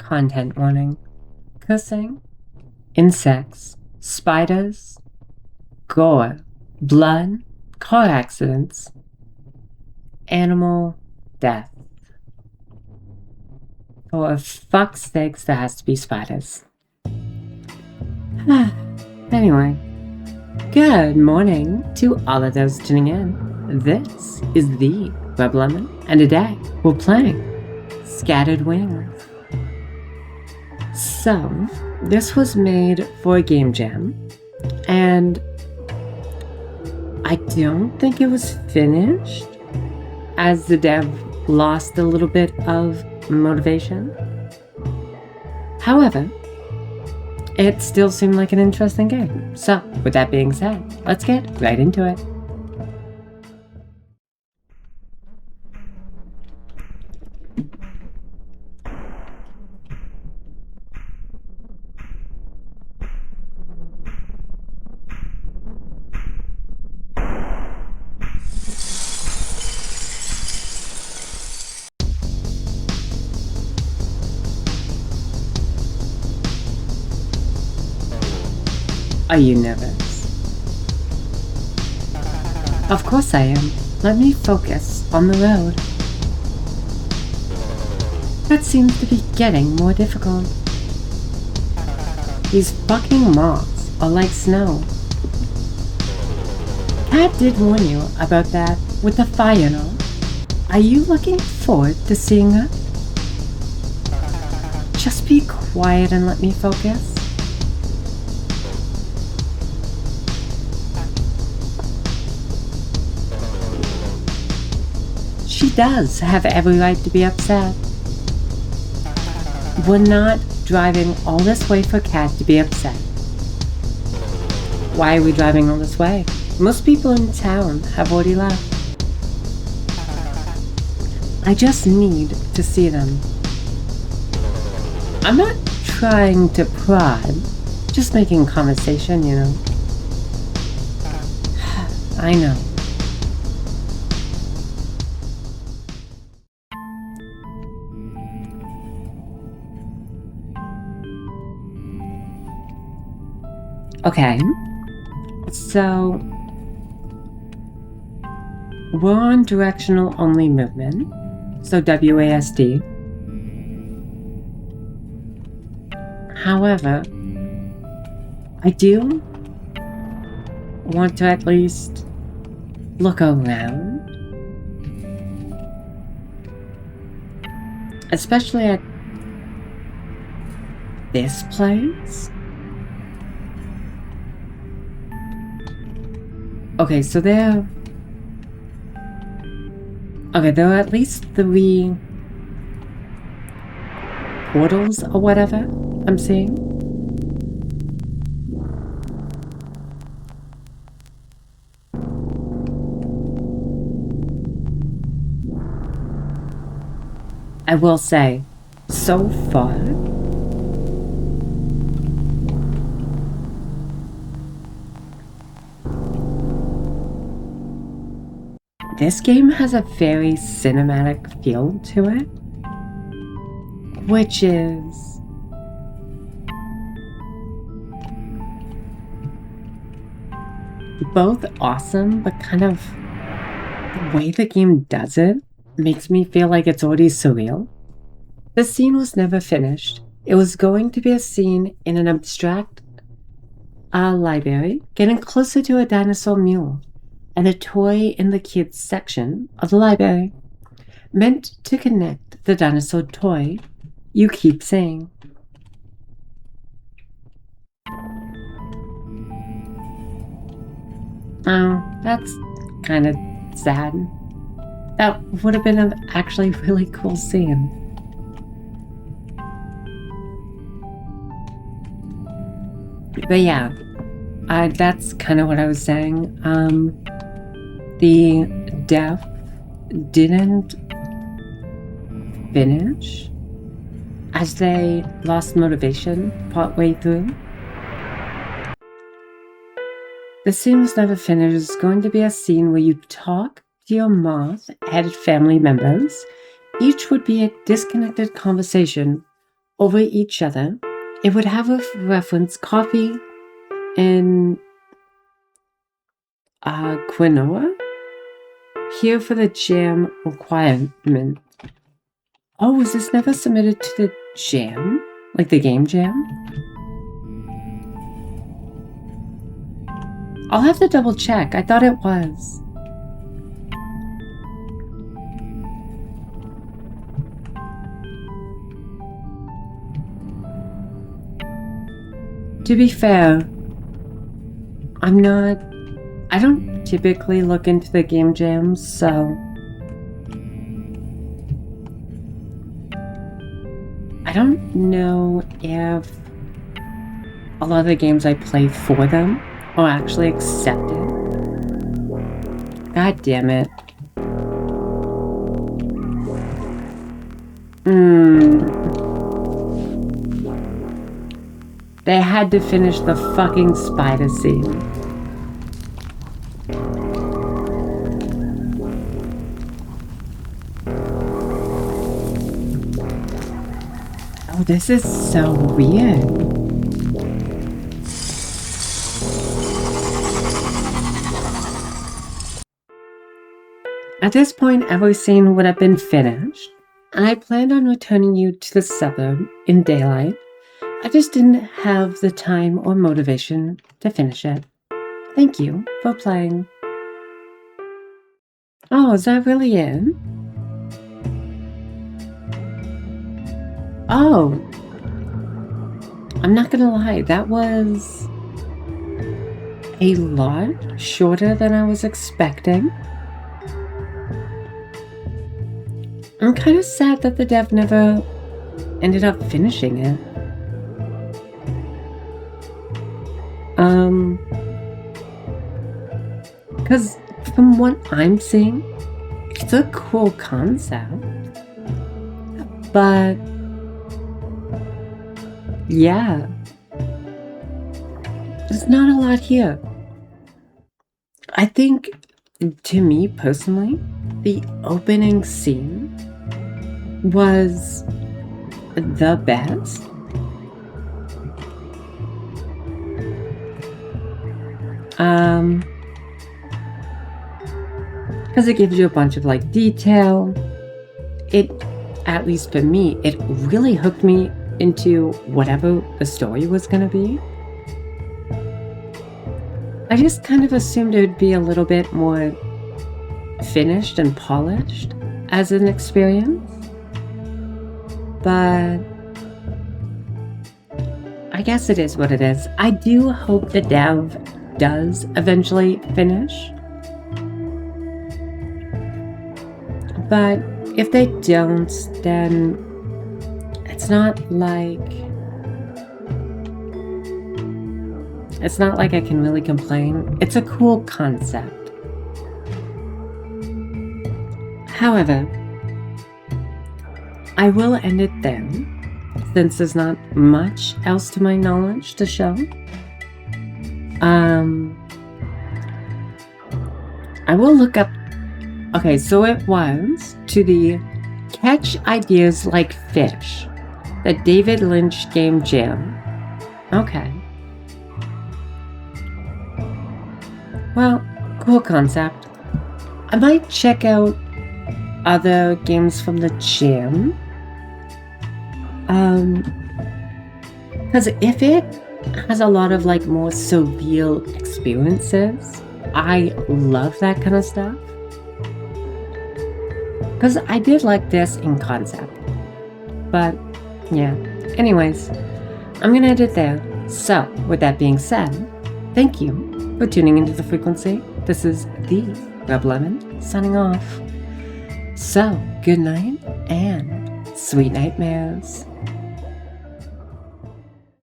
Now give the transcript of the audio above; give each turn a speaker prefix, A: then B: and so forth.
A: content warning. Cursing, insects, spiders, gore, blood, car accidents, animal death. For fuck's sakes, there has to be spiders. Anyway, good morning to all of those tuning in. This is the Red Lemon, and today we're playing Scattered Wings. So, this was made for a game jam, and I don't think it was finished, as the dev lost a little bit of motivation. However, it still seemed like an interesting game. So, with that being said, let's get right into it. Are you nervous? Of course I am. Let me focus on the road. That seems to be getting more difficult. These fucking moths are like snow. Kat did warn you about that with the fire and all. Are you looking forward to seeing her? Just be quiet and let me focus. She does have every right to be upset. We're not driving all this way for Kat to be upset. Why are we driving all this way? Most people in town have already left. I just need to see them. I'm not trying to prod, just making conversation, you know. I know. Okay, so we're on directional only movement, so WASD. However, I do want to at least look around, especially at this place. Okay, so there are at least 3 portals or whatever I'm seeing. I will say, so far, this game has a very cinematic feel to it, which is both awesome, but kind of the way the game does it makes me feel like it's already surreal. The scene was never finished. It was going to be a scene in an abstract library, getting closer to a dinosaur mule, and a toy in the kids section of the library, meant to connect the dinosaur toy you keep saying. Oh, that's kind of sad. That would have been an actually really cool scene. But yeah, that's kind of what I was saying. The death didn't finish as they lost motivation partway through. The scene was never finished. It's going to be a scene where you talk to your moth-headed family members. Each would be a disconnected conversation over each other, it would have a reference coffee and quinoa here for the jam requirement. Oh, was this never submitted to the jam? Like the game jam? I'll have to double check. I thought it was. To be fair, I don't typically look into the game jams, so I don't know if a lot of the games I play for them are actually accepted. God damn it. They had to finish the fucking spider scene. Oh, this is so weird. At this point, every scene would have been finished, and I planned on returning you to the suburb in daylight. I just didn't have the time or motivation to finish it. Thank you for playing. Oh, is that really it? Oh, I'm not gonna lie, that was a lot shorter than I was expecting. I'm kind of sad that the dev never ended up finishing it. Because from what I'm seeing, it's a cool concept. But yeah, there's not a lot here. I think, to me personally, the opening scene was the best. Because it gives you a bunch of like detail. It, at least for me, it really hooked me into whatever the story was gonna be. I just kind of assumed it would be a little bit more finished and polished as an experience. But I guess it is what it is. I do hope the dev does eventually finish. But if they don't, then it's not like I can really complain. It's a cool concept. However, I will end it there, since there's not much else to my knowledge to show. I will look up. Okay, so it was to the Catch Ideas Like Fish, the David Lynch Game Jam. Okay. Well, cool concept. I might check out other games from the jam. Because if it has a lot of like more surreal experiences, I love that kind of stuff. Because I did like this in concept. But yeah. Anyways, I'm gonna end it there. So, with that being said, thank you for tuning into The Frequency. This is the Reb Lemon signing off. So, good night and sweet nightmares.